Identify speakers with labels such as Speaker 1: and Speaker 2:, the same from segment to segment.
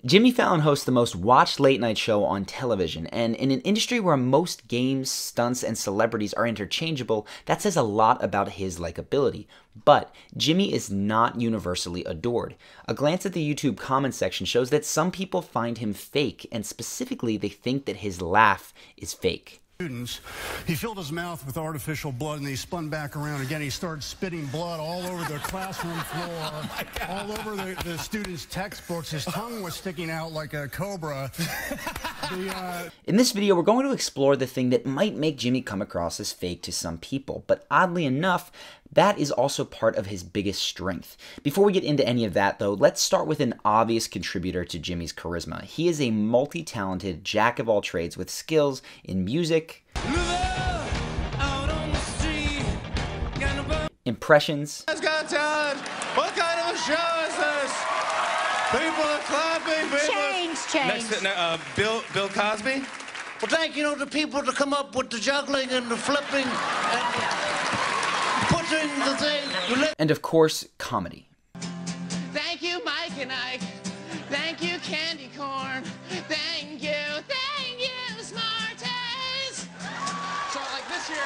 Speaker 1: Jimmy Fallon hosts the most watched late-night show on television, and in an industry where most games, stunts, and celebrities are interchangeable, that says a lot about his likability. But Jimmy is not universally adored. A glance at the YouTube comment section shows that some people find him fake, and specifically they think that his laugh is fake.
Speaker 2: Students, he filled his mouth with artificial blood and he spun back around again. He started spitting blood all over the classroom floor, all over the students' textbooks. His tongue was sticking out like a cobra.
Speaker 1: In this video, we're going to explore the thing that might make Jimmy come across as fake to some people, but oddly enough, that is also part of his biggest strength. Before we get into any of that though, let's start with an obvious contributor to Jimmy's charisma. He is a multi-talented jack of all trades with skills in music, impressions,
Speaker 3: What kind of a show is this? People are clapping. Bill Cosby?
Speaker 4: Well, thank the people to come up with the juggling and the flipping and putting the thing.
Speaker 1: and of course, comedy.
Speaker 5: Thank you, Mike and Ike. Thank you, Candy Corn. Thank you, Smarties. So, like this year.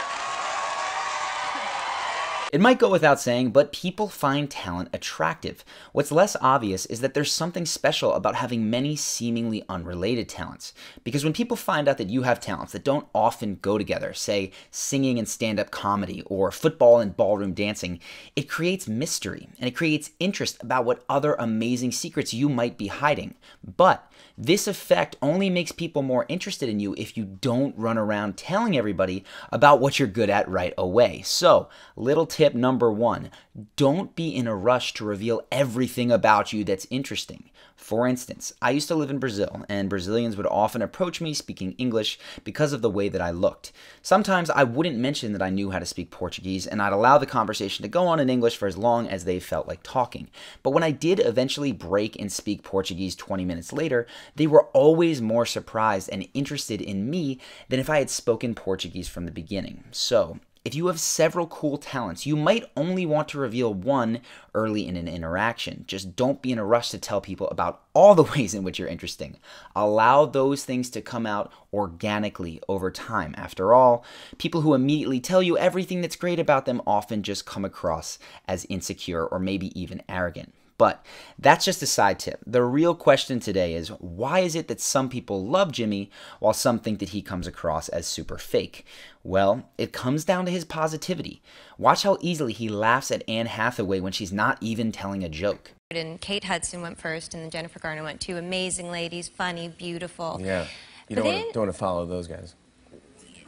Speaker 1: It might go without saying, but people find talent attractive. What's less obvious is that there's something special about having many seemingly unrelated talents. Because when people find out that you have talents that don't often go together, say singing and stand-up comedy or football and ballroom dancing, it creates mystery and it creates interest about what other amazing secrets you might be hiding. But this effect only makes people more interested in you if you don't run around telling everybody about what you're good at right away. So, little tip number one, don't be in a rush to reveal everything about you that's interesting. For instance, I used to live in Brazil, and Brazilians would often approach me speaking English because of the way that I looked. Sometimes I wouldn't mention that I knew how to speak Portuguese, and I'd allow the conversation to go on in English for as long as they felt like talking. But when I did eventually break and speak Portuguese 20 minutes later, they were always more surprised and interested in me than if I had spoken Portuguese from the beginning. So, if you have several cool talents, you might only want to reveal one early in an interaction. Just don't be in a rush to tell people about all the ways in which you're interesting. Allow those things to come out organically over time. After all, people who immediately tell you everything that's great about them often just come across as insecure or maybe even arrogant. But that's just a side tip. The real question today is, why is it that some people love Jimmy while some think that he comes across as super fake? Well, it comes down to his positivity. Watch how easily he laughs at Anne Hathaway when she's not even telling a joke.
Speaker 6: And Kate Hudson went first, and then Jennifer Garner went. Two amazing ladies, funny, beautiful.
Speaker 7: Yeah, you don't want to follow those guys.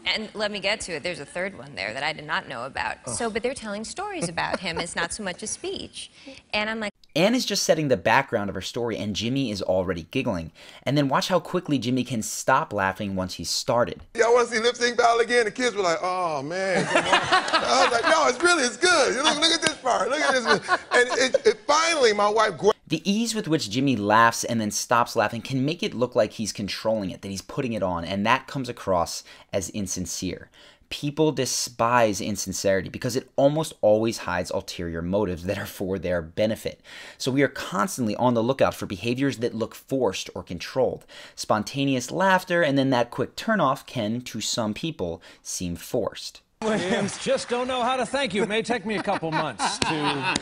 Speaker 6: And let me get to it. There's a third one there that I did not know about. So, but they're telling stories about him. It's not so much a speech. And I'm like,
Speaker 1: Anne is just setting the background of her story, and Jimmy is already giggling. And then watch how quickly Jimmy can stop laughing once he's started.
Speaker 8: Yeah, I want to see lip sync battle again. The kids were like, "Oh man!" I was like, "No, it's good. Look at this part. Look at this." And it finally, my wife.
Speaker 1: The ease with which Jimmy laughs and then stops laughing can make it look like he's controlling it, that he's putting it on, and that comes across as insincere. People despise insincerity because it almost always hides ulterior motives that are for their benefit. So we are constantly on the lookout for behaviors that look forced or controlled. Spontaneous laughter and then that quick turnoff can, to some people, seem forced.
Speaker 9: Williams, just don't know how to thank you. It may take me a couple months to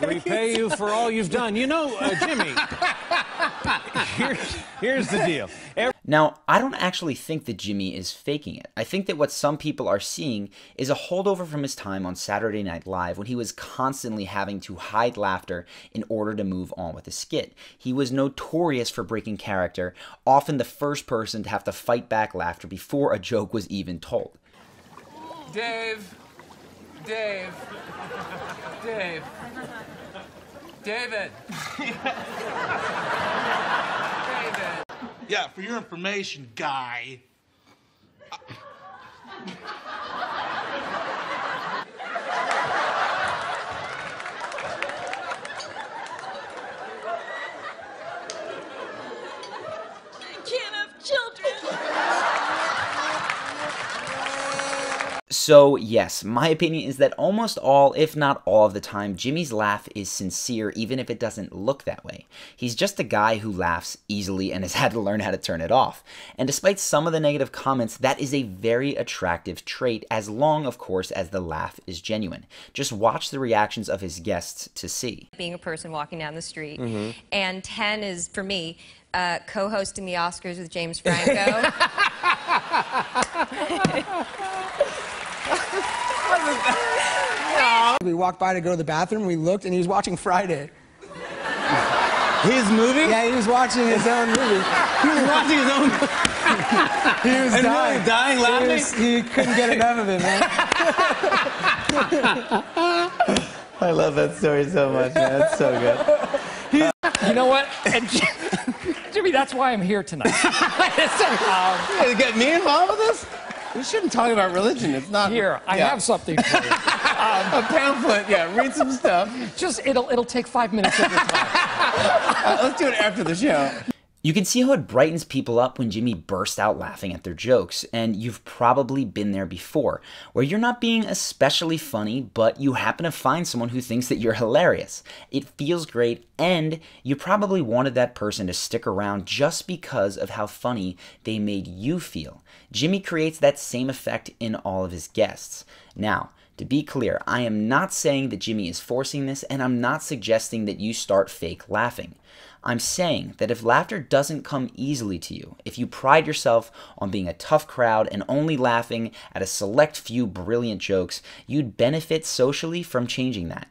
Speaker 9: repay you for all you've done. You know, Jimmy, here's the deal.
Speaker 1: Now, I don't actually think that Jimmy is faking it. I think that what some people are seeing is a holdover from his time on Saturday Night Live when he was constantly having to hide laughter in order to move on with a skit. He was notorious for breaking character, often the first person to have to fight back laughter before a joke was even told.
Speaker 10: David.
Speaker 4: Yeah, for your information, guy.
Speaker 1: So yes, my opinion is that almost all, if not all of the time, Jimmy's laugh is sincere even if it doesn't look that way. He's just a guy who laughs easily and has had to learn how to turn it off. And despite some of the negative comments, that is a very attractive trait, as long, of course, as the laugh is genuine. Just watch the reactions of his guests to see.
Speaker 6: Being a person walking down the street, and 10 is, for me, co-hosting the Oscars with James Franco.
Speaker 11: We walked by to go to the bathroom, we looked, and he was watching Friday.
Speaker 12: His movie?
Speaker 11: Yeah, he was watching his own movie.
Speaker 12: He was watching his own movie.
Speaker 11: He was
Speaker 12: and
Speaker 11: dying.
Speaker 12: Really dying laughing?
Speaker 11: He couldn't get enough of it, man.
Speaker 12: I love that story so much, man. It's so good.
Speaker 13: You know what? And Jimmy, that's why I'm here tonight.
Speaker 12: You get me involved with this? We shouldn't talk about religion. It's not.
Speaker 13: Here, I have something for you.
Speaker 12: A pamphlet. Yeah, read some stuff.
Speaker 13: Just it'll take 5 minutes of your time.
Speaker 12: Let's do it after the show.
Speaker 1: You can see how it brightens people up when Jimmy bursts out laughing at their jokes, and you've probably been there before, where you're not being especially funny, but you happen to find someone who thinks that you're hilarious. It feels great, and you probably wanted that person to stick around just because of how funny they made you feel. Jimmy creates that same effect in all of his guests. Now, to be clear, I am not saying that Jimmy is forcing this, and I'm not suggesting that you start fake laughing. I'm saying that if laughter doesn't come easily to you, if you pride yourself on being a tough crowd and only laughing at a select few brilliant jokes, you'd benefit socially from changing that.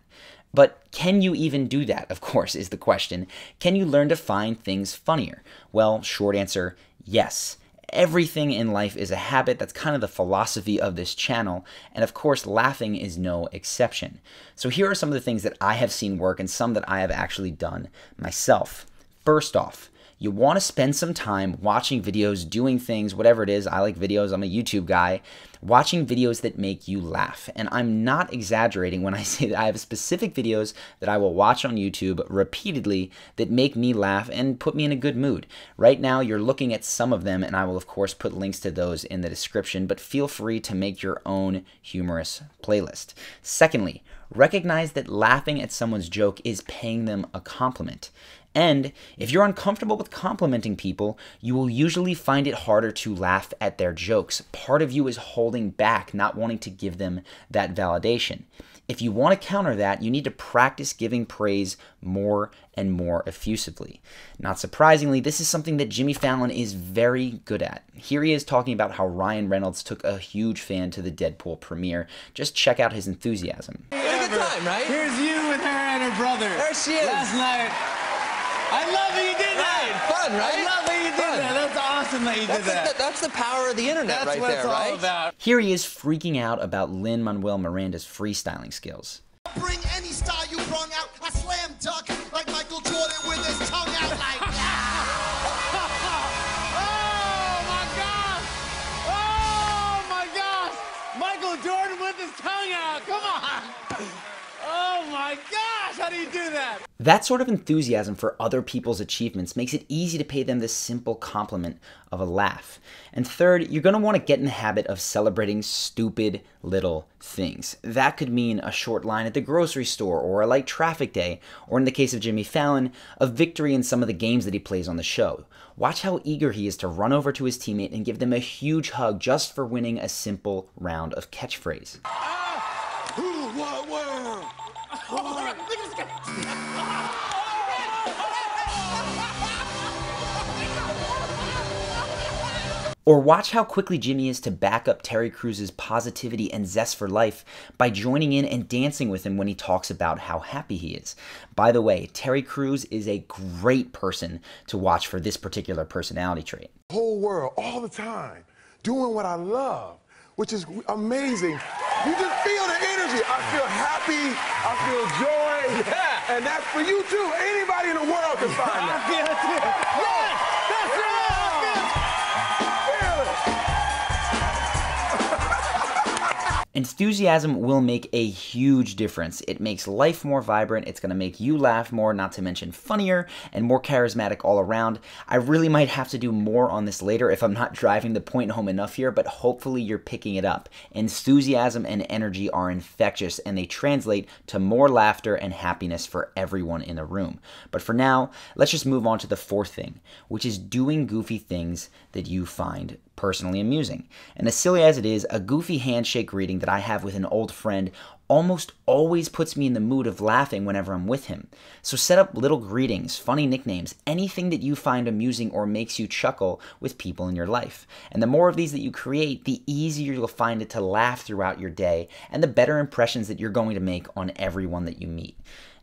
Speaker 1: But can you even do that, of course, is the question. Can you learn to find things funnier? Well, short answer, yes. Everything in life is a habit. That's kind of the philosophy of this channel, and of course laughing is no exception. So here are some of the things that I have seen work and some that I have actually done myself. First off, you want to spend some time watching videos, doing things, whatever it is. I like videos, I'm a YouTube guy. Watching videos that make you laugh. And I'm not exaggerating when I say that I have specific videos that I will watch on YouTube repeatedly that make me laugh and put me in a good mood. Right now, you're looking at some of them, and I will, of course, put links to those in the description, but feel free to make your own humorous playlist. Secondly, recognize that laughing at someone's joke is paying them a compliment. And if you're uncomfortable with complimenting people, you will usually find it harder to laugh at their jokes. Part of you is holding back, not wanting to give them that validation. If you want to counter that, you need to practice giving praise more and more effusively. Not surprisingly, this is something that Jimmy Fallon is very good at. Here he is talking about how Ryan Reynolds took a huge fan to the Deadpool premiere. Just check out his enthusiasm.
Speaker 12: We had a good time, right? Here's you with her and her brother. There she is. Last night. I love that you did that.
Speaker 14: Fun, right?
Speaker 12: I love that you did that. That's awesome that you did that.
Speaker 14: That's the power of the internet right there, right? That's what it's all about.
Speaker 1: Here he is freaking out about Lin-Manuel Miranda's freestyling skills.
Speaker 15: Bring any style you brung out. I slam dunk like Michael Jordan with his tongue out like that.
Speaker 12: Oh my gosh! Michael Jordan with his tongue out. Come on. Oh my gosh! How do you do that?
Speaker 1: That sort of enthusiasm for other people's achievements makes it easy to pay them this simple compliment of a laugh. And third, you're going to want to get in the habit of celebrating stupid little things. That could mean a short line at the grocery store, or a light traffic day, or in the case of Jimmy Fallon, a victory in some of the games that he plays on the show. Watch how eager he is to run over to his teammate and give them a huge hug just for winning a simple round of catchphrase. Or watch how quickly Jimmy is to back up Terry Crews's positivity and zest for life by joining in and dancing with him when he talks about how happy he is. By the way, Terry Crews is a great person to watch for this particular personality trait.
Speaker 8: Whole world, all the time, doing what I love, which is amazing. You just feel the energy. I feel happy, I feel joy, and that's for you too. Anybody in the world can find that.
Speaker 12: I feel it too. Yes, that's right.
Speaker 1: Enthusiasm will make a huge difference. It makes life more vibrant. It's going to make you laugh more, not to mention funnier and more charismatic all around. I really might have to do more on this later if I'm not driving the point home enough here, but hopefully you're picking it up. Enthusiasm and energy are infectious, and they translate to more laughter and happiness for everyone in the room. But for now, let's just move on to the fourth thing, which is doing goofy things that you find personally amusing. And as silly as it is, a goofy handshake greeting that I have with an old friend almost always puts me in the mood of laughing whenever I'm with him. So set up little greetings, funny nicknames, anything that you find amusing or makes you chuckle with people in your life. And the more of these that you create, the easier you'll find it to laugh throughout your day, and the better impressions that you're going to make on everyone that you meet.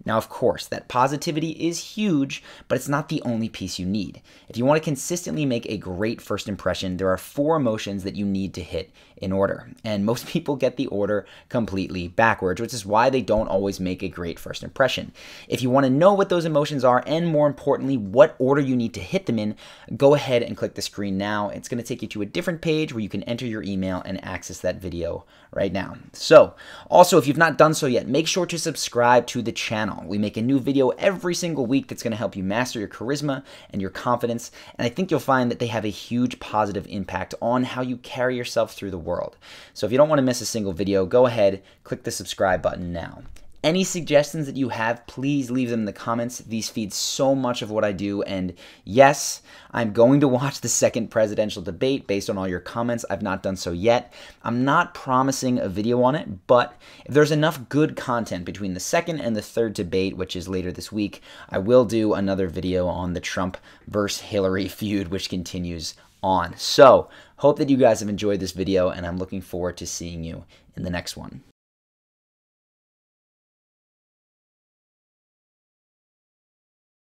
Speaker 1: Now, of course, that positivity is huge, but it's not the only piece you need. If you want to consistently make a great first impression, there are 4 emotions that you need to hit in order. And most people get the order completely backwards, which is why they don't always make a great first impression. If you want to know what those emotions are, and more importantly, what order you need to hit them in, go ahead and click the screen now. It's going to take you to a different page where you can enter your email and access that video right now. So, also, if you've not done so yet, make sure to subscribe to the channel. We make a new video every single week that's going to help you master your charisma and your confidence, and I think you'll find that they have a huge positive impact on how you carry yourself through the world. So if you don't want to miss a single video, go ahead, click the subscribe button now. Any suggestions that you have, please leave them in the comments. These feed so much of what I do, and yes, I'm going to watch the second presidential debate based on all your comments. I've not done so yet. I'm not promising a video on it, but if there's enough good content between the second and the third debate, which is later this week, I will do another video on the Trump versus Hillary feud, which continues on. So, hope that you guys have enjoyed this video, and I'm looking forward to seeing you in the next one.